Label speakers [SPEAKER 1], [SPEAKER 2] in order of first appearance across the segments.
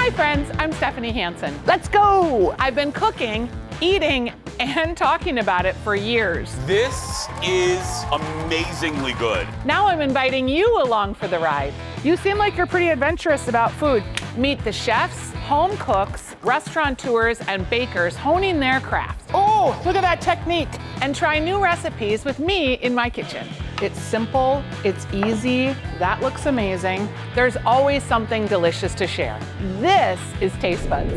[SPEAKER 1] Hi friends, I'm Stephanie Hansen. Let's go! I've been cooking, eating, and talking about it for years.
[SPEAKER 2] This is amazingly good.
[SPEAKER 1] Now I'm inviting you along for the ride. You seem like you're pretty adventurous about food. Meet the chefs, home cooks, restaurateurs, and bakers honing their crafts. Oh, look at that technique. And try new recipes with me in my kitchen. It's simple, it's easy, that looks amazing. There's always something delicious to share. This is Taste Buds.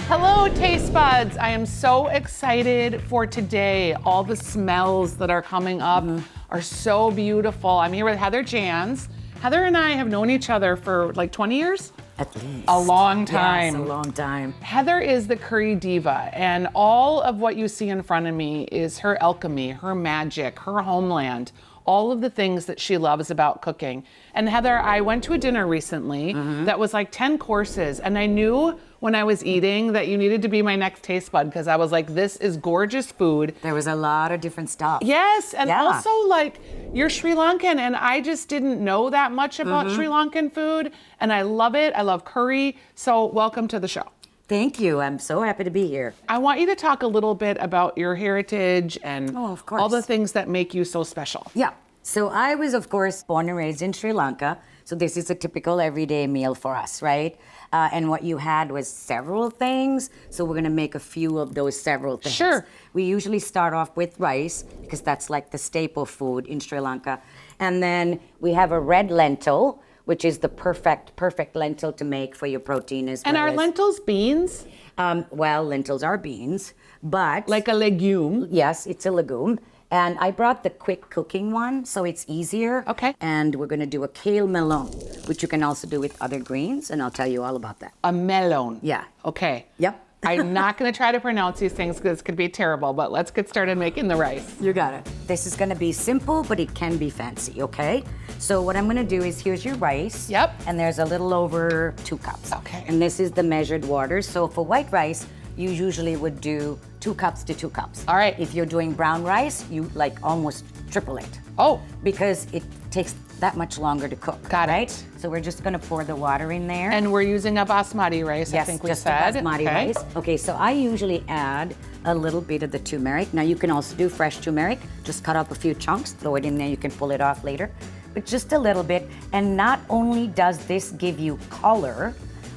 [SPEAKER 1] Hello, Taste Buds. I am so excited for today. All the smells that are coming up are so beautiful. I'm here with Heather Jansz. Heather and I have known each other for like 20 years?
[SPEAKER 3] At least.
[SPEAKER 1] A long time.
[SPEAKER 3] Yes, a long time.
[SPEAKER 1] Heather is the Curry Diva, and all of what you see in front of me is her alchemy, her magic, her homeland, all of the things that she loves about cooking. And Heather, I went to a dinner recently that was like 10 courses, and I knew when I was eating that you needed to be my next taste bud because I was like, this is gorgeous food.
[SPEAKER 3] There was a lot of different stuff.
[SPEAKER 1] Yes, and also like you're Sri Lankan, and I just didn't know that much about Sri Lankan food, and I love it. I love curry. So welcome to the show.
[SPEAKER 3] Thank you. I'm so happy to be here.
[SPEAKER 1] I want you to talk a little bit about your heritage and
[SPEAKER 3] of course.
[SPEAKER 1] all the things that make you so special.
[SPEAKER 3] Yeah. So I was, of course, born and raised in Sri Lanka. So this is a typical everyday meal for us, right? And what you had was several things. So we're going to make a few of those several things.
[SPEAKER 1] Sure.
[SPEAKER 3] We usually start off with rice because that's like the staple food in Sri Lanka. And then we have a red lentil, which is the perfect lentil to make for your protein as well.
[SPEAKER 1] And are lentils beans?
[SPEAKER 3] Well, lentils are beans, but...
[SPEAKER 1] Like a legume?
[SPEAKER 3] Yes, it's a legume. And I brought the quick cooking one, so it's easier.
[SPEAKER 1] Okay.
[SPEAKER 3] And we're gonna do a kale melon, which you can also do with other greens, and I'll tell you all about that.
[SPEAKER 1] A melon.
[SPEAKER 3] Yeah.
[SPEAKER 1] Okay.
[SPEAKER 3] Yep.
[SPEAKER 1] I'm not gonna try to pronounce these things because this could be terrible, but let's get started making the rice.
[SPEAKER 3] You got it. This is gonna be simple, but it can be fancy, okay? So what I'm gonna do is, here's your rice.
[SPEAKER 1] Yep.
[SPEAKER 3] And there's a little over 2 cups.
[SPEAKER 1] Okay.
[SPEAKER 3] And this is the measured water. So for white rice, you usually would do 2 cups to 2 cups.
[SPEAKER 1] All right.
[SPEAKER 3] If you're doing brown rice, you like almost triple it.
[SPEAKER 1] Oh.
[SPEAKER 3] Because it takes that much longer to cook.
[SPEAKER 1] Got it.
[SPEAKER 3] Right? So we're just gonna pour the water in there.
[SPEAKER 1] And we're using a basmati rice,
[SPEAKER 3] yes,
[SPEAKER 1] I think we
[SPEAKER 3] just
[SPEAKER 1] said.
[SPEAKER 3] the basmati rice. Okay, so I usually add a little bit of the turmeric. Now you can also do fresh turmeric. Just cut up a few chunks, throw it in there, you can pull it off later. But just a little bit. And not only does this give you color,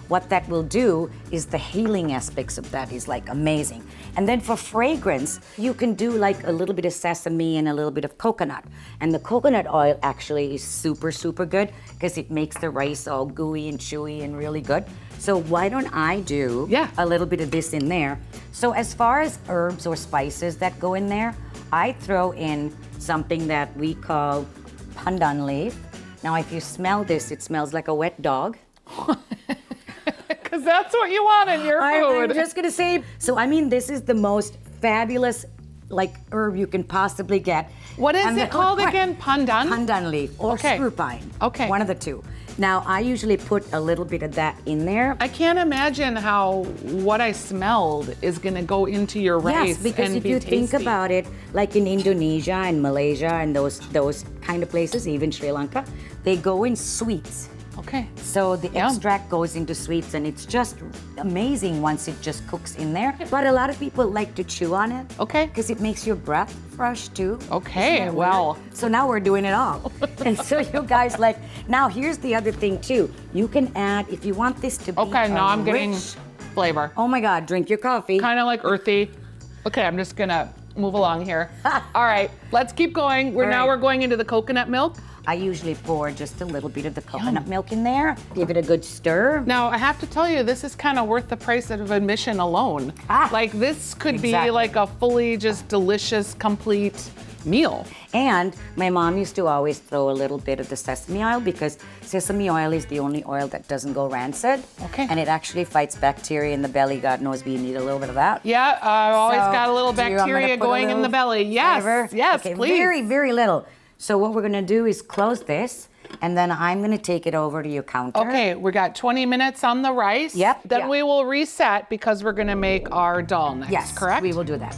[SPEAKER 3] what that will do is the healing aspects of that is like amazing. And then for fragrance, you can do like a little bit of sesame and a little bit of coconut. And the coconut oil actually is super good because it makes the rice all gooey and chewy and really good. So why don't I do a little bit of this in there? So as far as herbs or spices that go in there, I throw in something that we call pandan leaf. Now if you smell this, it smells like a wet dog.
[SPEAKER 1] Because that's what you want in your food.
[SPEAKER 3] I'm just gonna say, so I mean, this is the most fabulous like herb you can possibly get.
[SPEAKER 1] What is it called again? Pandan?
[SPEAKER 3] Pandan leaf or screw pine.
[SPEAKER 1] Okay.
[SPEAKER 3] One of the two. Now, I usually put a little bit of that in there.
[SPEAKER 1] I can't imagine how what I smelled is gonna go into your rice.
[SPEAKER 3] Yes, because
[SPEAKER 1] and
[SPEAKER 3] if
[SPEAKER 1] be
[SPEAKER 3] you
[SPEAKER 1] tasty.
[SPEAKER 3] think about it, like in Indonesia and Malaysia and those kind of places, even Sri Lanka, they go in sweets.
[SPEAKER 1] Okay.
[SPEAKER 3] So the extract goes into sweets, and it's just amazing once it just cooks in there. But a lot of people like to chew on it.
[SPEAKER 1] Okay.
[SPEAKER 3] Because it makes your breath fresh too.
[SPEAKER 1] Okay, well.
[SPEAKER 3] So now we're doing it all. And so you guys like, now here's the other thing too. You can add, if you want this to be
[SPEAKER 1] Okay, now I'm getting flavor.
[SPEAKER 3] Oh my God, drink your coffee.
[SPEAKER 1] Kind of like earthy. Okay, I'm just gonna move along here. All right, let's keep going. We're going into the coconut milk.
[SPEAKER 3] I usually pour just a little bit of the coconut milk in there. Give it a good stir.
[SPEAKER 1] Now, I have to tell you, this is kind of worth the price of admission alone. Like, this could be like a fully just delicious, complete meal.
[SPEAKER 3] And my mom used to always throw a little bit of the sesame oil because sesame oil is the only oil that doesn't go rancid.
[SPEAKER 1] Okay.
[SPEAKER 3] And it actually fights bacteria in the belly. God knows we need a little bit of that.
[SPEAKER 1] Yeah, I've always got a little bacteria going in the belly. Yes,
[SPEAKER 3] flavor?
[SPEAKER 1] yes,
[SPEAKER 3] okay,
[SPEAKER 1] please.
[SPEAKER 3] Very little. So what we're gonna do is close this, and then I'm gonna take it over to your counter.
[SPEAKER 1] Okay, we got 20 minutes on the rice.
[SPEAKER 3] Yep.
[SPEAKER 1] Then we will reset because we're gonna make our dal next,
[SPEAKER 3] yes,
[SPEAKER 1] correct?
[SPEAKER 3] we will do that.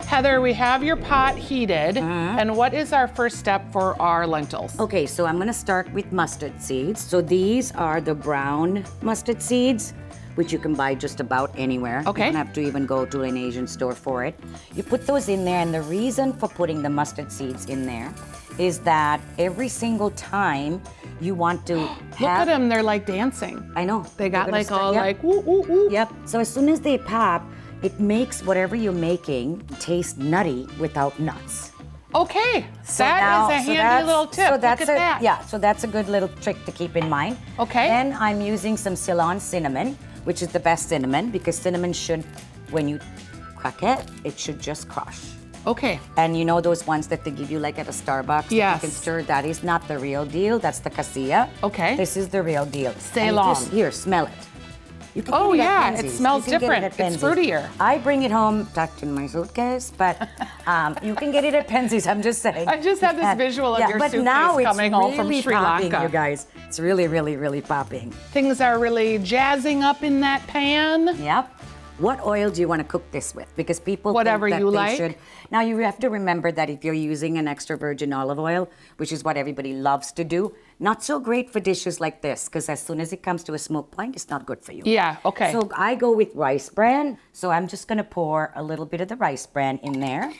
[SPEAKER 1] Heather, we have your pot heated. And what is our first step for our lentils?
[SPEAKER 3] Okay, so I'm gonna start with mustard seeds. So these are the brown mustard seeds, which you can buy just about anywhere.
[SPEAKER 1] Okay.
[SPEAKER 3] You don't have to even go to an Asian store for it. You put those in there, and the reason for putting the mustard seeds in there is that every single time you want to
[SPEAKER 1] Look at them, they're like dancing.
[SPEAKER 3] I know.
[SPEAKER 1] They got
[SPEAKER 3] They're gonna
[SPEAKER 1] like
[SPEAKER 3] start-
[SPEAKER 1] all
[SPEAKER 3] yep.
[SPEAKER 1] like woo, woo, woo.
[SPEAKER 3] Yep. So as soon as they pop, it makes whatever you're making taste nutty without nuts.
[SPEAKER 1] Okay,
[SPEAKER 3] So
[SPEAKER 1] that
[SPEAKER 3] now-
[SPEAKER 1] is a
[SPEAKER 3] so
[SPEAKER 1] handy
[SPEAKER 3] that's-
[SPEAKER 1] little tip.
[SPEAKER 3] So that's
[SPEAKER 1] Look at that.
[SPEAKER 3] Yeah, so that's a good little trick to keep in mind.
[SPEAKER 1] Okay.
[SPEAKER 3] Then I'm using some Ceylon cinnamon, which is the best cinnamon because cinnamon should, when you crack it, it should just crush.
[SPEAKER 1] Okay.
[SPEAKER 3] And you know those ones that they give you like at a Starbucks? that
[SPEAKER 1] Yes.
[SPEAKER 3] You can stir. That is not the real deal. That's the cassia.
[SPEAKER 1] Okay.
[SPEAKER 3] This is the real deal. And
[SPEAKER 1] Ceylon.
[SPEAKER 3] here, smell it. You can
[SPEAKER 1] Oh,
[SPEAKER 3] get it at
[SPEAKER 1] yeah, it
[SPEAKER 3] Penzeys.
[SPEAKER 1] smells
[SPEAKER 3] You can get it
[SPEAKER 1] different.
[SPEAKER 3] at
[SPEAKER 1] It's
[SPEAKER 3] Penzeys.
[SPEAKER 1] fruitier.
[SPEAKER 3] I bring it home tucked in my suitcase, but you can get it at Penzeys. I'm just saying.
[SPEAKER 1] I just have this visual of your
[SPEAKER 3] but
[SPEAKER 1] suitcase
[SPEAKER 3] now it's
[SPEAKER 1] coming home from
[SPEAKER 3] really
[SPEAKER 1] Sri
[SPEAKER 3] popping,
[SPEAKER 1] Lanka.
[SPEAKER 3] you guys. It's really, really, really popping.
[SPEAKER 1] Things are really jazzing up in that pan.
[SPEAKER 3] Yep. What oil do you want to cook this with? Because people
[SPEAKER 1] Whatever
[SPEAKER 3] think that
[SPEAKER 1] you
[SPEAKER 3] they
[SPEAKER 1] like.
[SPEAKER 3] should. Now you have to remember that if you're using an extra virgin olive oil, which is what everybody loves to do, not so great for dishes like this, because as soon as it comes to a smoke point, it's not good for you.
[SPEAKER 1] Yeah, okay.
[SPEAKER 3] So I go with rice bran. So I'm just gonna pour a little bit of the rice bran in there,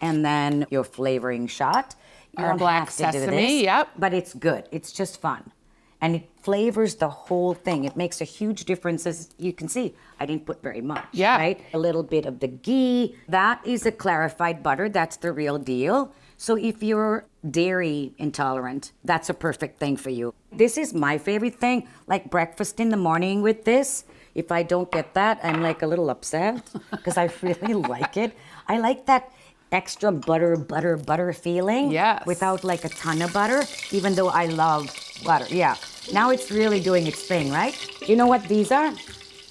[SPEAKER 3] and then your flavoring shot. You
[SPEAKER 1] Our
[SPEAKER 3] don't
[SPEAKER 1] black
[SPEAKER 3] have to do
[SPEAKER 1] sesame,
[SPEAKER 3] this,
[SPEAKER 1] yep.
[SPEAKER 3] But it's good. It's just fun. And it flavors the whole thing. It makes a huge difference. As you can see, I didn't put very much,
[SPEAKER 1] Yeah.
[SPEAKER 3] right? A little bit of the ghee. That is a clarified butter. That's the real deal. So if you're dairy intolerant, that's a perfect thing for you. This is my favorite thing, like breakfast in the morning with this. If I don't get that, I'm like a little upset because I really like it. I like that extra butter feeling.
[SPEAKER 1] Yes.
[SPEAKER 3] Without like a ton of butter, even though I love butter. Yeah. Now it's really doing its thing, right? You know what these are?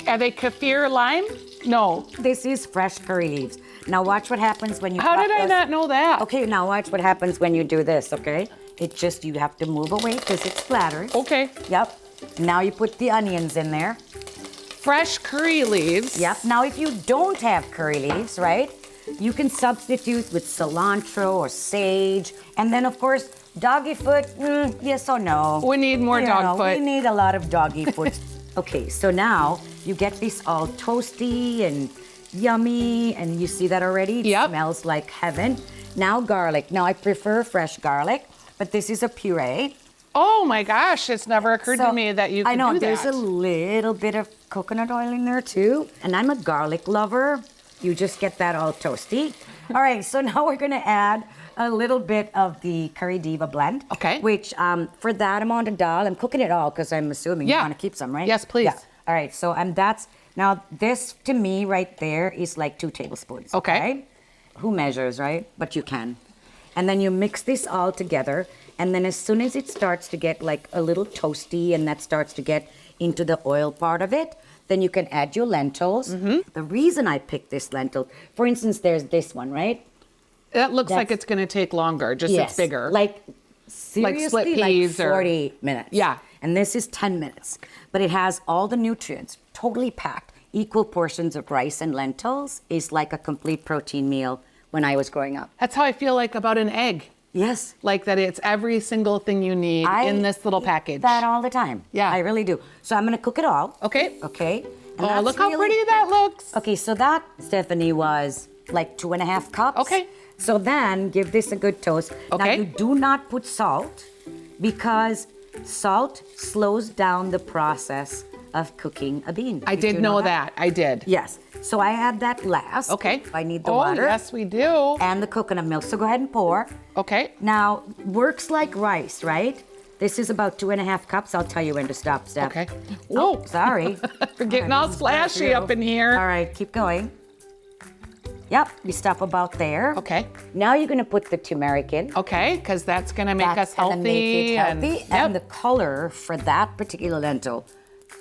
[SPEAKER 1] Are they kaffir lime? No.
[SPEAKER 3] This is fresh curry leaves. Now watch what happens when you
[SPEAKER 1] How
[SPEAKER 3] pluck
[SPEAKER 1] did I
[SPEAKER 3] those-
[SPEAKER 1] not know that?
[SPEAKER 3] Okay, now watch what happens when you do this, okay? It just, you have to move away because it splatters.
[SPEAKER 1] Okay.
[SPEAKER 3] Yep. Now you put the onions in there.
[SPEAKER 1] Fresh curry leaves.
[SPEAKER 3] Yep. Now if you don't have curry leaves, right? You can substitute with cilantro or sage. And then of course, doggy foot, yes or no?
[SPEAKER 1] We need more
[SPEAKER 3] You
[SPEAKER 1] dog
[SPEAKER 3] know,
[SPEAKER 1] foot.
[SPEAKER 3] We need a lot of doggy foot. Okay, so now you get this all toasty and yummy, and you see that already? It
[SPEAKER 1] Yep.
[SPEAKER 3] smells like heaven. Now garlic. Now I prefer fresh garlic, but this is a puree.
[SPEAKER 1] Oh my gosh, it's never occurred to
[SPEAKER 3] So,
[SPEAKER 1] me that you could
[SPEAKER 3] I know
[SPEAKER 1] do
[SPEAKER 3] there's
[SPEAKER 1] that.
[SPEAKER 3] a little bit of coconut oil in there too, and I'm a garlic lover. You just get that all toasty. All right, so now we're gonna add a little bit of the Curry Diva blend.
[SPEAKER 1] Okay.
[SPEAKER 3] Which for that amount of dal, I'm cooking it all because I'm assuming you
[SPEAKER 1] Yeah.
[SPEAKER 3] want to keep some, right?
[SPEAKER 1] Yes, please.
[SPEAKER 3] Yeah. All right, so that's now this to me right there is like 2 tablespoons.
[SPEAKER 1] Okay.
[SPEAKER 3] Who measures, right? But you can. And then you mix this all together. And then as soon as it starts to get like a little toasty and that starts to get into the oil part of it, then you can add your lentils.
[SPEAKER 1] Mm-hmm.
[SPEAKER 3] The reason I picked this lentil, for instance, there's this one, right?
[SPEAKER 1] That looks like
[SPEAKER 3] That's-
[SPEAKER 1] it's going to take longer, just it's bigger.
[SPEAKER 3] Like seriously,
[SPEAKER 1] split peas
[SPEAKER 3] like
[SPEAKER 1] or-
[SPEAKER 3] 40 minutes.
[SPEAKER 1] Yeah.
[SPEAKER 3] And this is 10 minutes. But it has all the nutrients, totally packed. Equal portions of rice and lentils is like a complete protein meal when I was growing up.
[SPEAKER 1] That's how I feel like about an egg.
[SPEAKER 3] Yes.
[SPEAKER 1] Like that it's every single thing you need in this little package.
[SPEAKER 3] That all the time.
[SPEAKER 1] Yeah.
[SPEAKER 3] I really do. So I'm gonna cook it all.
[SPEAKER 1] Okay.
[SPEAKER 3] Okay. And
[SPEAKER 1] Oh,
[SPEAKER 3] that's
[SPEAKER 1] look how
[SPEAKER 3] really-
[SPEAKER 1] pretty that looks.
[SPEAKER 3] Okay, so that, Stephanie, was like 2.5 cups.
[SPEAKER 1] Okay.
[SPEAKER 3] So then give this a good toast. Now
[SPEAKER 1] Okay.
[SPEAKER 3] you do not put salt because salt slows down the process of cooking a bean.
[SPEAKER 1] I did
[SPEAKER 3] you
[SPEAKER 1] know that. I did.
[SPEAKER 3] Yes. So I add that last.
[SPEAKER 1] Okay.
[SPEAKER 3] I need the
[SPEAKER 1] oh,
[SPEAKER 3] water.
[SPEAKER 1] yes, we do.
[SPEAKER 3] And the coconut milk. So go ahead and pour.
[SPEAKER 1] Okay.
[SPEAKER 3] Now, works like rice, right? This is about 2.5 cups. I'll tell you when to stop, Steph.
[SPEAKER 1] Okay.
[SPEAKER 3] Oh,
[SPEAKER 1] Whoa.
[SPEAKER 3] sorry.
[SPEAKER 1] We're getting all splashy up in here.
[SPEAKER 3] All right, keep going. Yep, you stop about there.
[SPEAKER 1] Okay.
[SPEAKER 3] Now you're gonna put the turmeric in.
[SPEAKER 1] Okay, because that's going to make
[SPEAKER 3] That's
[SPEAKER 1] us
[SPEAKER 3] gonna
[SPEAKER 1] healthy.
[SPEAKER 3] make it healthy.
[SPEAKER 1] Yep.
[SPEAKER 3] And the color for that particular lentil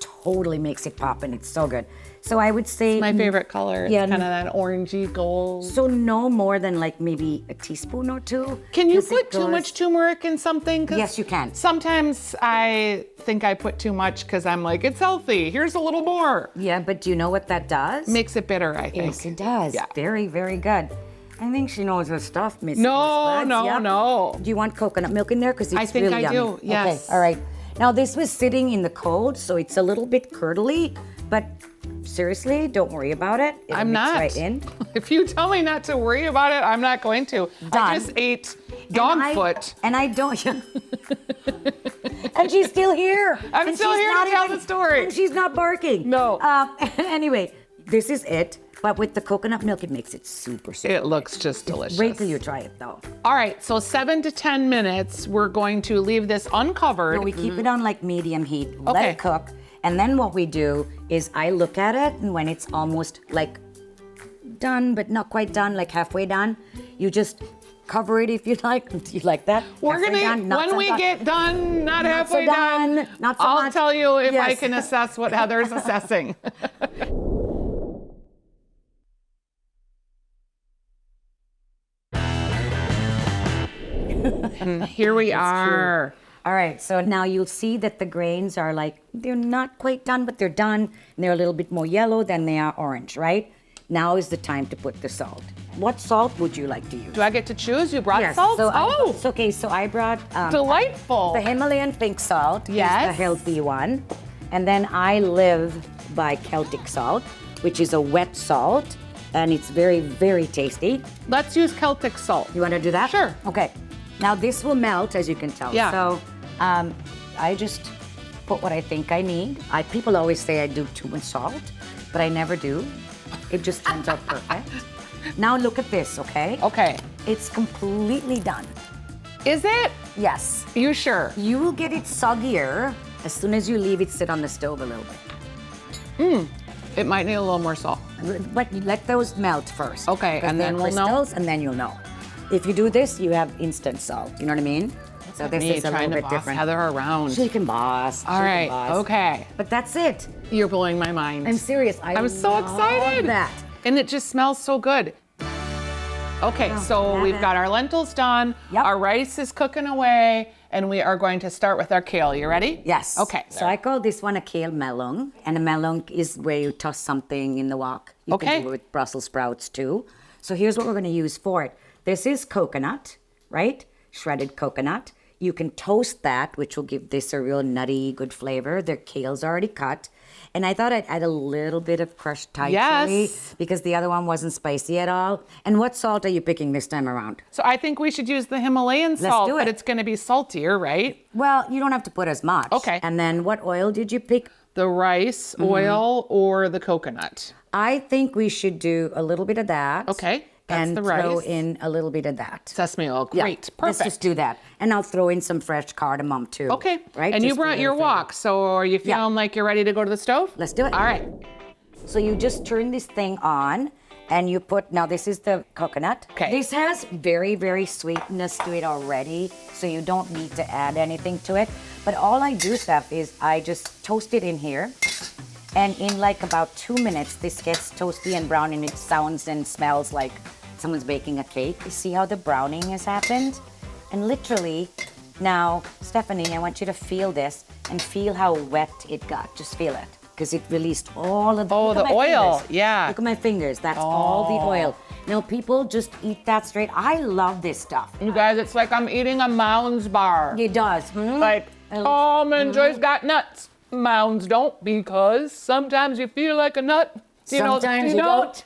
[SPEAKER 3] totally makes it pop, and it's so good. So I would say
[SPEAKER 1] my favorite color. It's
[SPEAKER 3] Yeah,
[SPEAKER 1] kind of that orangey gold.
[SPEAKER 3] so no more than like maybe a teaspoon or 2.
[SPEAKER 1] Can you
[SPEAKER 3] 'cause it
[SPEAKER 1] put too
[SPEAKER 3] goes-
[SPEAKER 1] much turmeric in something? 'Cause
[SPEAKER 3] Yes, you can.
[SPEAKER 1] Sometimes I think I put too much because I'm like, it's healthy. Here's a little more.
[SPEAKER 3] Yeah, but do you know what that does?
[SPEAKER 1] Makes it bitter, I think.
[SPEAKER 3] Yes, it does.
[SPEAKER 1] Yeah.
[SPEAKER 3] Very, very good. I think she knows her stuff, Miss.
[SPEAKER 1] No,
[SPEAKER 3] Miss
[SPEAKER 1] no,
[SPEAKER 3] Yep.
[SPEAKER 1] no.
[SPEAKER 3] Do you want coconut milk in there? Because it's
[SPEAKER 1] I think
[SPEAKER 3] really
[SPEAKER 1] I
[SPEAKER 3] yummy.
[SPEAKER 1] do, yes.
[SPEAKER 3] Okay, all right. Now this was sitting in the cold, so it's a little bit curdly, but seriously, don't worry about it. It'll
[SPEAKER 1] I'm
[SPEAKER 3] mix
[SPEAKER 1] not.
[SPEAKER 3] right in.
[SPEAKER 1] If you tell me not to worry about it, I'm not going to. I
[SPEAKER 3] Done.
[SPEAKER 1] just ate dog foot.
[SPEAKER 3] And I don't. And she's still here.
[SPEAKER 1] I'm
[SPEAKER 3] And
[SPEAKER 1] still
[SPEAKER 3] she's
[SPEAKER 1] here to
[SPEAKER 3] not
[SPEAKER 1] tell
[SPEAKER 3] even-
[SPEAKER 1] the story.
[SPEAKER 3] And she's not barking.
[SPEAKER 1] No.
[SPEAKER 3] Anyway, this is it. But with the coconut milk, it makes it super, super.
[SPEAKER 1] It looks just delicious.
[SPEAKER 3] Wait till you try it, though.
[SPEAKER 1] All right, so 7 to 10 minutes, we're going to leave this uncovered.
[SPEAKER 3] So we keep it on like medium heat, let
[SPEAKER 1] Okay.
[SPEAKER 3] it cook, and then what we do is I look at it, and when it's almost like done, but not quite done, like halfway done, you just cover it if you like. You like that?
[SPEAKER 1] We're
[SPEAKER 3] Halfway
[SPEAKER 1] gonna,
[SPEAKER 3] done, not
[SPEAKER 1] when
[SPEAKER 3] so
[SPEAKER 1] we
[SPEAKER 3] done.
[SPEAKER 1] get done, not
[SPEAKER 3] so
[SPEAKER 1] halfway
[SPEAKER 3] done, not so
[SPEAKER 1] I'll
[SPEAKER 3] much.
[SPEAKER 1] tell you if I
[SPEAKER 3] Yes.
[SPEAKER 1] can assess what Heather's assessing. Here we are.
[SPEAKER 3] All right, so now you'll see that the grains are like, they're not quite done, but they're done. And they're a little bit more yellow than they are orange, right? Now is the time to put the salt. What salt would you like to use?
[SPEAKER 1] Do I get to choose? You brought
[SPEAKER 3] Yes,
[SPEAKER 1] salt?
[SPEAKER 3] so
[SPEAKER 1] Oh,
[SPEAKER 3] okay, so I brought
[SPEAKER 1] delightful.
[SPEAKER 3] the Himalayan pink salt, is the
[SPEAKER 1] Yes.
[SPEAKER 3] healthy one. And then I live by Celtic salt, which is a wet salt, and it's very, very tasty.
[SPEAKER 1] Let's use Celtic salt.
[SPEAKER 3] You want to do that?
[SPEAKER 1] Sure.
[SPEAKER 3] Okay. Now this will melt, as you can tell.
[SPEAKER 1] Yeah.
[SPEAKER 3] So I just put what I think I need. People always say I do too much salt, but I never do. It just turns out perfect. Now look at this, okay?
[SPEAKER 1] Okay.
[SPEAKER 3] It's completely done.
[SPEAKER 1] Is it?
[SPEAKER 3] Yes.
[SPEAKER 1] You sure?
[SPEAKER 3] You will get it soggier as soon as you leave it sit on the stove a little bit.
[SPEAKER 1] It might need a little more salt.
[SPEAKER 3] But you let those melt first.
[SPEAKER 1] Okay,
[SPEAKER 3] 'cause
[SPEAKER 1] and
[SPEAKER 3] they're
[SPEAKER 1] then we'll know?
[SPEAKER 3] crystals, and then you'll know. If you do this, you have instant salt. You know what I mean? So this
[SPEAKER 1] Me
[SPEAKER 3] is a
[SPEAKER 1] trying
[SPEAKER 3] little
[SPEAKER 1] to
[SPEAKER 3] bit
[SPEAKER 1] boss
[SPEAKER 3] different.
[SPEAKER 1] Heather around.
[SPEAKER 3] She can boss.
[SPEAKER 1] All right, okay.
[SPEAKER 3] But that's it.
[SPEAKER 1] You're blowing my mind.
[SPEAKER 3] I'm serious.
[SPEAKER 1] I'm so
[SPEAKER 3] love
[SPEAKER 1] excited.
[SPEAKER 3] that.
[SPEAKER 1] And it just smells so good. Okay,
[SPEAKER 3] Oh,
[SPEAKER 1] so
[SPEAKER 3] love
[SPEAKER 1] we've
[SPEAKER 3] it.
[SPEAKER 1] got our lentils done.
[SPEAKER 3] Yep.
[SPEAKER 1] Our rice is cooking away, and we are going to start with our kale. You ready?
[SPEAKER 3] Yes.
[SPEAKER 1] Okay.
[SPEAKER 3] So I call this one a kale melon, and a melon is where you toss something in the wok. You
[SPEAKER 1] Okay.
[SPEAKER 3] can do it with Brussels sprouts too. So here's what we're going to use for it. This is coconut, right? Shredded coconut. You can toast that, which will give this a real nutty, good flavor. The kale's already cut. And I thought I'd add a little bit of crushed Thai chili
[SPEAKER 1] Yes.
[SPEAKER 3] because the other one wasn't spicy at all. And what salt are you picking this time around?
[SPEAKER 1] So I think we should use the Himalayan salt,
[SPEAKER 3] do
[SPEAKER 1] but
[SPEAKER 3] it.
[SPEAKER 1] it's going to be saltier, right?
[SPEAKER 3] Well, you don't have to put as much.
[SPEAKER 1] Okay.
[SPEAKER 3] And then what oil did you pick?
[SPEAKER 1] The rice,
[SPEAKER 3] Mm-hmm.
[SPEAKER 1] oil, or the coconut?
[SPEAKER 3] I think we should do a little bit of that.
[SPEAKER 1] Okay, that's
[SPEAKER 3] and
[SPEAKER 1] the
[SPEAKER 3] throw
[SPEAKER 1] rice.
[SPEAKER 3] in a little bit of that.
[SPEAKER 1] Sesame oil.
[SPEAKER 3] Yeah,
[SPEAKER 1] Great.
[SPEAKER 3] Let's
[SPEAKER 1] Perfect.
[SPEAKER 3] just do that. And I'll throw in some fresh cardamom too.
[SPEAKER 1] Okay.
[SPEAKER 3] Right?
[SPEAKER 1] And you
[SPEAKER 3] Just for a
[SPEAKER 1] brought your
[SPEAKER 3] little flavor.
[SPEAKER 1] wok, so are you
[SPEAKER 3] Yeah.
[SPEAKER 1] feeling like you're ready to go to the stove?
[SPEAKER 3] Let's do it.
[SPEAKER 1] All right.
[SPEAKER 3] So you just turn this thing on and you put, now this is the coconut.
[SPEAKER 1] Okay.
[SPEAKER 3] This has very, very sweetness to it already, so you don't need to add anything to it. But all I do, Steph, is I just toast it in here. And in like about 2 minutes, this gets toasty and brown and it sounds and smells like someone's baking a cake. You see how the browning has happened? And literally, now, Stephanie, I want you to feel this and feel how wet it got. Just feel it. Because it released all of the,
[SPEAKER 1] Oh,
[SPEAKER 3] look at
[SPEAKER 1] the
[SPEAKER 3] my
[SPEAKER 1] oil,
[SPEAKER 3] fingers.
[SPEAKER 1] yeah.
[SPEAKER 3] Look at my fingers. That's all the oil. Now, people just eat that straight. I love this stuff.
[SPEAKER 1] You guys, it's like I'm eating a Mounds bar.
[SPEAKER 3] It does.
[SPEAKER 1] Like, almond joy's got nuts. Mounds don't, because sometimes you feel like a nut.
[SPEAKER 3] Sometimes you don't.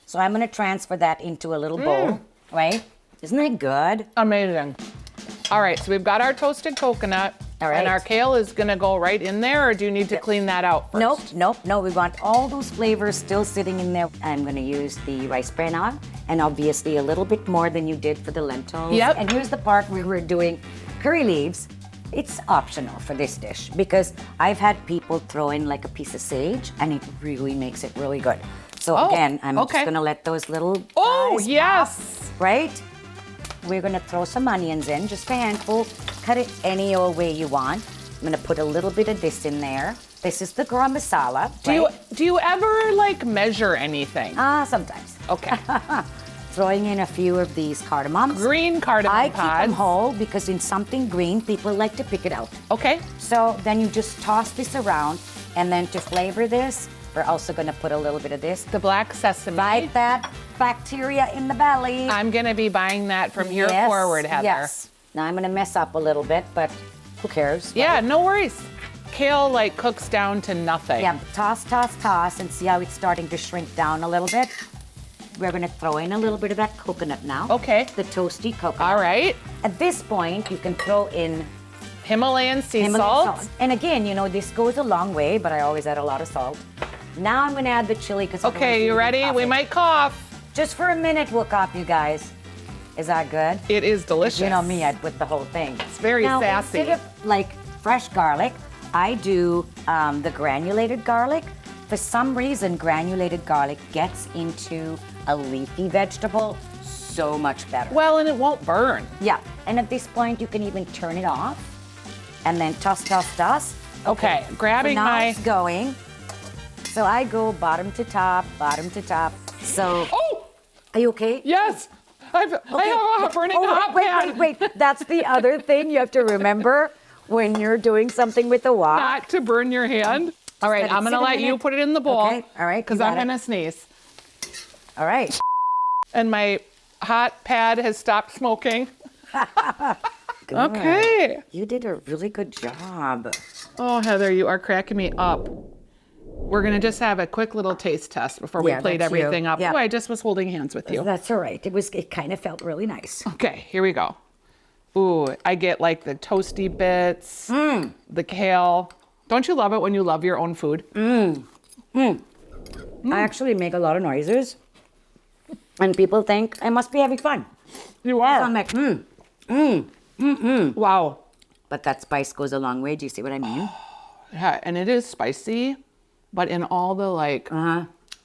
[SPEAKER 3] So I'm going to transfer that into a little bowl, right? Isn't that good?
[SPEAKER 1] Amazing. All right, so we've got our toasted coconut.
[SPEAKER 3] All right.
[SPEAKER 1] And our kale is gonna go right in there, or do you need to clean that out first?
[SPEAKER 3] Nope. We want all those flavors still sitting in there. I'm going to use the rice bran now, and obviously a little bit more than you did for the lentils.
[SPEAKER 1] Yep.
[SPEAKER 3] And here's the part where we're doing curry leaves. It's optional for this dish because I've had people throw in like a piece of sage, and it really makes it really good. So
[SPEAKER 1] Oh,
[SPEAKER 3] again, I'm just
[SPEAKER 1] okay.
[SPEAKER 3] going to let those little
[SPEAKER 1] Oh,
[SPEAKER 3] guys
[SPEAKER 1] yes.
[SPEAKER 3] pop, right? We're going to throw some onions in, just a handful. Cut it any old way you want. I'm going to put a little bit of this in there. This is the garam masala.
[SPEAKER 1] Do you ever like measure anything?
[SPEAKER 3] Sometimes.
[SPEAKER 1] Okay.
[SPEAKER 3] Throwing in a few of these cardamoms.
[SPEAKER 1] Green cardamom
[SPEAKER 3] I keep them
[SPEAKER 1] pods.
[SPEAKER 3] whole because in something green, people like to pick it out.
[SPEAKER 1] Okay.
[SPEAKER 3] So then you just toss this around, and then to flavor this, We're also gonna put a little bit of this.
[SPEAKER 1] The black sesame.
[SPEAKER 3] Fight that bacteria in the belly.
[SPEAKER 1] I'm gonna be buying that from here
[SPEAKER 3] Yes,
[SPEAKER 1] forward, Heather.
[SPEAKER 3] Yes. Now I'm gonna mess up a little bit, but who cares?
[SPEAKER 1] Yeah, no worries. Kale like cooks down to nothing.
[SPEAKER 3] Yeah, toss, toss, toss, and see how it's starting to shrink down a little bit. We're gonna throw in a little bit of that coconut now.
[SPEAKER 1] Okay.
[SPEAKER 3] The toasty coconut.
[SPEAKER 1] All right.
[SPEAKER 3] At this point, you can throw in
[SPEAKER 1] Himalayan sea
[SPEAKER 3] Himalayan
[SPEAKER 1] salt.
[SPEAKER 3] And again, you know, this goes a long way, but I always add a lot of salt. Now I'm gonna add the chili because
[SPEAKER 1] Okay, you ready? We might cough.
[SPEAKER 3] Just for a minute, we'll cough, you guys. Is that good?
[SPEAKER 1] It is delicious.
[SPEAKER 3] You know me, I'd put the whole thing.
[SPEAKER 1] It's very
[SPEAKER 3] now,
[SPEAKER 1] sassy.
[SPEAKER 3] Instead of like fresh garlic, I do the granulated garlic. For some reason, granulated garlic gets into a leafy vegetable so much better.
[SPEAKER 1] Well, and it won't burn.
[SPEAKER 3] Yeah, and at this point, you can even turn it off and then toss, toss, toss.
[SPEAKER 1] Okay, grabbing
[SPEAKER 3] so now
[SPEAKER 1] my...
[SPEAKER 3] it's going. So I go bottom to top, bottom to top. So,
[SPEAKER 1] Oh!
[SPEAKER 3] Are you okay?
[SPEAKER 1] Yes! I have a burning hot pan.
[SPEAKER 3] Wait. That's the other thing you have to remember when you're doing something with the wok.
[SPEAKER 1] Not to burn your hand. All right,
[SPEAKER 3] let it
[SPEAKER 1] I'm gonna
[SPEAKER 3] sit a
[SPEAKER 1] let you
[SPEAKER 3] minute.
[SPEAKER 1] put it in the bowl.
[SPEAKER 3] Okay, all right, you
[SPEAKER 1] Because
[SPEAKER 3] got
[SPEAKER 1] I'm
[SPEAKER 3] it.
[SPEAKER 1] gonna sneeze.
[SPEAKER 3] All right.
[SPEAKER 1] And my hot pad has stopped smoking.
[SPEAKER 3] Good.
[SPEAKER 1] Okay.
[SPEAKER 3] You did a really good job.
[SPEAKER 1] Oh, Heather, you are cracking me up. We're gonna just have a quick little taste test before we
[SPEAKER 3] Yeah,
[SPEAKER 1] plate
[SPEAKER 3] that's you.
[SPEAKER 1] everything up.
[SPEAKER 3] Yeah.
[SPEAKER 1] Oh, I just was holding hands with you.
[SPEAKER 3] That's all right. It kind of felt really nice.
[SPEAKER 1] Okay, here we go. Ooh, I get like the toasty bits, the kale. Don't you love it when you love your own food?
[SPEAKER 3] I actually make a lot of noises, and people think I must be having fun.
[SPEAKER 1] You
[SPEAKER 3] So I'm
[SPEAKER 1] are.
[SPEAKER 3] like,
[SPEAKER 1] Wow.
[SPEAKER 3] But that spice goes a long way. Do you see what I mean?
[SPEAKER 1] Yeah, and it is spicy, but in all the like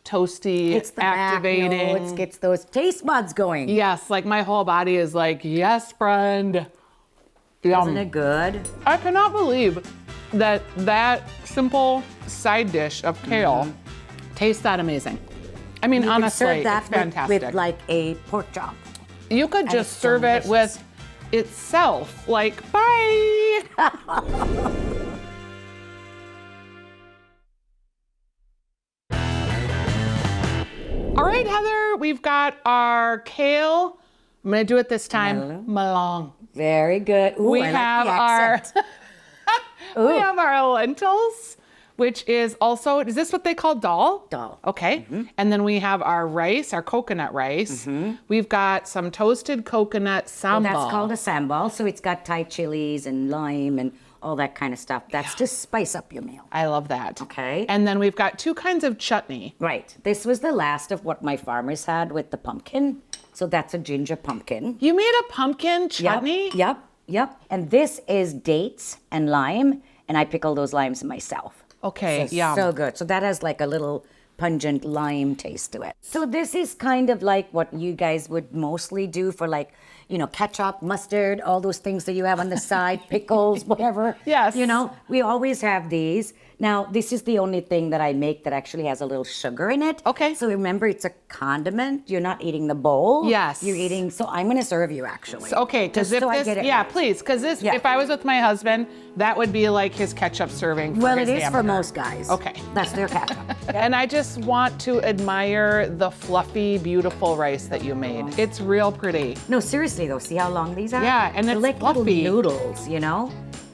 [SPEAKER 1] toasty,
[SPEAKER 3] It's the
[SPEAKER 1] activating.
[SPEAKER 3] It gets those taste buds going.
[SPEAKER 1] Yes, like my whole body is like, yes, friend. Yum.
[SPEAKER 3] Isn't it good?
[SPEAKER 1] I cannot believe that simple side dish of kale tastes that amazing. I mean,
[SPEAKER 3] You
[SPEAKER 1] honestly,
[SPEAKER 3] can serve that
[SPEAKER 1] it's fantastic.
[SPEAKER 3] with like a pork chop.
[SPEAKER 1] You could
[SPEAKER 3] it's
[SPEAKER 1] just
[SPEAKER 3] so
[SPEAKER 1] serve it
[SPEAKER 3] delicious.
[SPEAKER 1] with itself. Like, bye. All right, Heather, we've got our kale. I'm gonna do it this time. Melon.
[SPEAKER 3] Very good. Ooh,
[SPEAKER 1] We
[SPEAKER 3] I like
[SPEAKER 1] have
[SPEAKER 3] the
[SPEAKER 1] our
[SPEAKER 3] accent.
[SPEAKER 1] we have our lentils, which is also, is this what they call dal?
[SPEAKER 3] Dal.
[SPEAKER 1] Okay. And then we have our rice, our coconut rice. We've got some toasted coconut sambal.
[SPEAKER 3] That's called a sambal. So it's got Thai chilies and lime and all that kind of stuff. That's to spice up your meal.
[SPEAKER 1] I love that.
[SPEAKER 3] Okay.
[SPEAKER 1] And then we've got two kinds of chutney.
[SPEAKER 3] Right. This was the last of what my farmers had with the pumpkin. So that's a ginger pumpkin.
[SPEAKER 1] You made a pumpkin chutney?
[SPEAKER 3] Yep. And this is dates and lime, and I pickle those limes myself.
[SPEAKER 1] Okay,
[SPEAKER 3] So,
[SPEAKER 1] yum.
[SPEAKER 3] so good. So that has like a little pungent lime taste to it. So this is kind of like what you guys would mostly do for like, you know, ketchup, mustard, all those things that you have on the side, pickles, whatever.
[SPEAKER 1] Yes.
[SPEAKER 3] You know, we always have these. Now, this is the only thing that I make that actually has a little sugar in it.
[SPEAKER 1] Okay.
[SPEAKER 3] So remember, it's a condiment. You're not eating the bowl.
[SPEAKER 1] Yes.
[SPEAKER 3] You're eating, so I'm going to serve you actually.
[SPEAKER 1] Okay, because
[SPEAKER 3] Just
[SPEAKER 1] if
[SPEAKER 3] so I
[SPEAKER 1] this,
[SPEAKER 3] get it
[SPEAKER 1] yeah,
[SPEAKER 3] right.
[SPEAKER 1] please, because this,
[SPEAKER 3] Yeah.
[SPEAKER 1] if I was with my husband, that would be like his ketchup serving. For
[SPEAKER 3] Well,
[SPEAKER 1] his
[SPEAKER 3] it is for
[SPEAKER 1] hamburger.
[SPEAKER 3] most guys.
[SPEAKER 1] Okay.
[SPEAKER 3] That's their ketchup.
[SPEAKER 1] And I just want to admire the fluffy, beautiful rice that you made. It's real pretty.
[SPEAKER 3] No, seriously though, see how long these are?
[SPEAKER 1] Yeah, and
[SPEAKER 3] They're
[SPEAKER 1] it's
[SPEAKER 3] like
[SPEAKER 1] fluffy.
[SPEAKER 3] little noodles, you know?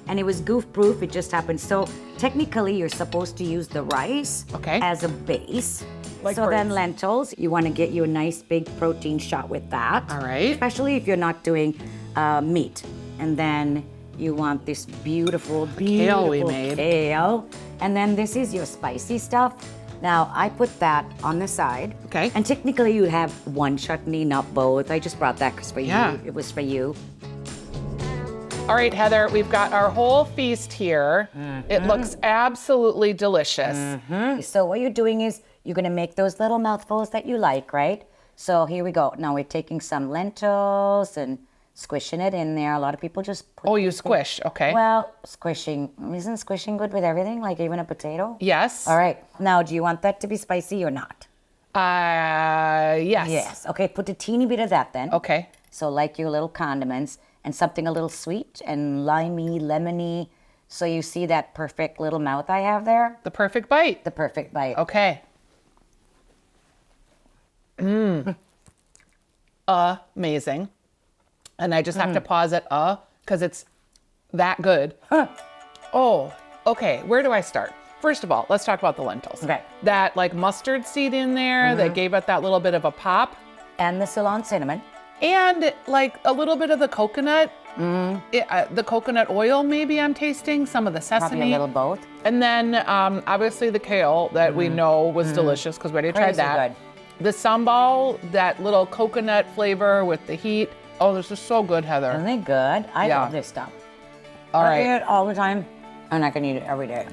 [SPEAKER 3] And it was goof proof, it just happened. So technically you're supposed to use the rice
[SPEAKER 1] Okay.
[SPEAKER 3] as a base.
[SPEAKER 1] Like
[SPEAKER 3] so then
[SPEAKER 1] birds.
[SPEAKER 3] lentils, you want to get you a nice big protein shot with that.
[SPEAKER 1] All right.
[SPEAKER 3] Especially if you're not doing meat. And then you want this beautiful
[SPEAKER 1] kale we made.
[SPEAKER 3] kale. And then this is your spicy stuff. Now, I put that on the side.
[SPEAKER 1] Okay.
[SPEAKER 3] And technically, you have one chutney, not both. I just brought that because for
[SPEAKER 1] Yeah.
[SPEAKER 3] you, it was for you.
[SPEAKER 1] All right, Heather, we've got our whole feast here. It looks absolutely delicious.
[SPEAKER 3] So what you're doing is you're going to make those little mouthfuls that you like, right? So here we go. Now we're taking some lentils and squishing it in there. A lot of people just put...
[SPEAKER 1] Oh, you squish, okay.
[SPEAKER 3] Well, isn't squishing good with everything, like even a potato?
[SPEAKER 1] Yes.
[SPEAKER 3] All right. Now, do you want that to be spicy or not?
[SPEAKER 1] Yes.
[SPEAKER 3] Yes. Okay, put a teeny bit of that then.
[SPEAKER 1] Okay.
[SPEAKER 3] So like your little condiments and something a little sweet and limey, lemony. So you see that perfect little mouth I have there?
[SPEAKER 1] The perfect bite.
[SPEAKER 3] The perfect bite.
[SPEAKER 1] Okay. Amazing. And I just have to pause it, because it's that good. Oh, okay. Where do I start? First of all, let's talk about the lentils.
[SPEAKER 3] Okay.
[SPEAKER 1] That like mustard seed in there that gave it that little bit of a pop.
[SPEAKER 3] And the Ceylon cinnamon.
[SPEAKER 1] And like a little bit of the coconut. The coconut oil maybe I'm tasting, some of the sesame.
[SPEAKER 3] Probably a little both.
[SPEAKER 1] And then obviously the kale that we know was delicious because we already tried
[SPEAKER 3] Crazy
[SPEAKER 1] that.
[SPEAKER 3] good.
[SPEAKER 1] The sambal, that little coconut flavor with the heat. Oh, this is so good, Heather.
[SPEAKER 3] Isn't it good? I
[SPEAKER 1] Yeah.
[SPEAKER 3] love this stuff.
[SPEAKER 1] All
[SPEAKER 3] I eat
[SPEAKER 1] right.
[SPEAKER 3] it all the time, and I can eat it every day.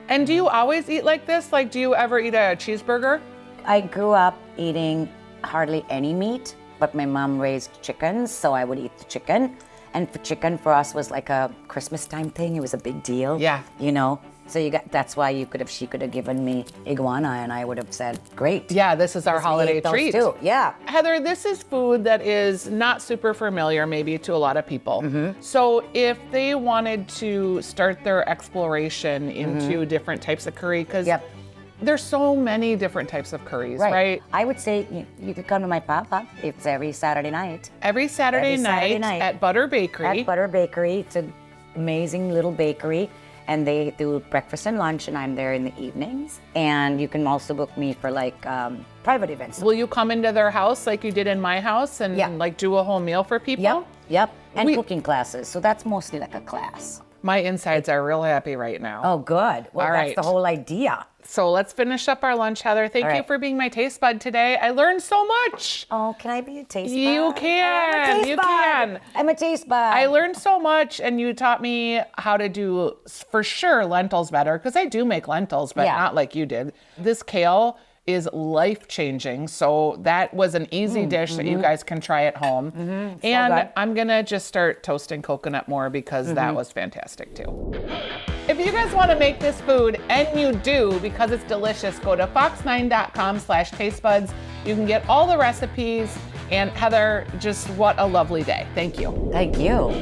[SPEAKER 1] And do you always eat like this? Like, do you ever eat a cheeseburger?
[SPEAKER 3] I grew up eating hardly any meat, but my mom raised chickens, so I would eat the chicken. And for chicken for us was like a Christmas time thing. It was a big deal.
[SPEAKER 1] Yeah.
[SPEAKER 3] You know? So that's why she could have given me iguana and I would have said, great.
[SPEAKER 1] Yeah, this is our
[SPEAKER 3] Let's
[SPEAKER 1] holiday
[SPEAKER 3] eat those
[SPEAKER 1] treat.
[SPEAKER 3] too. Yeah.
[SPEAKER 1] Heather, this is food that is not super familiar maybe to a lot of people. So if they wanted to start their exploration into different types of curry, because
[SPEAKER 3] Yep.
[SPEAKER 1] there's so many different types of curries, right?
[SPEAKER 3] I would say you could come to my pop-up. It's every Saturday night.
[SPEAKER 1] Every Saturday night at Butter Bakery.
[SPEAKER 3] At Butter Bakery. It's an amazing little bakery. And they do breakfast and lunch, and I'm there in the evenings. And you can also book me for like private events.
[SPEAKER 1] Will you come into their house like you did in my house and
[SPEAKER 3] Yeah.
[SPEAKER 1] like do a whole meal for people?
[SPEAKER 3] Yep. And cooking classes. So that's mostly like a class.
[SPEAKER 1] My insides are real happy right now.
[SPEAKER 3] Oh, good. Well,
[SPEAKER 1] All
[SPEAKER 3] that's
[SPEAKER 1] right.
[SPEAKER 3] the whole idea.
[SPEAKER 1] So let's finish up our lunch, Heather. Thank
[SPEAKER 3] All
[SPEAKER 1] you
[SPEAKER 3] right.
[SPEAKER 1] for being my taste bud today. I learned so much.
[SPEAKER 3] Oh, can I be a taste bud?
[SPEAKER 1] You can.
[SPEAKER 3] I'm a taste
[SPEAKER 1] You
[SPEAKER 3] bud.
[SPEAKER 1] can.
[SPEAKER 3] I'm a taste bud.
[SPEAKER 1] I learned so much, and you taught me how to do, for sure, lentils better, because I do make lentils, but
[SPEAKER 3] Yeah.
[SPEAKER 1] not like you did. This kale is life-changing, so that was an easy dish that you guys can try at home. And
[SPEAKER 3] good.
[SPEAKER 1] I'm gonna just start toasting coconut more because that was fantastic too. If you guys want to make this food, and you do because it's delicious, go to fox9.com/tastebuds. You can get all the recipes. And Heather, just what a lovely day. Thank you.
[SPEAKER 3] Thank you.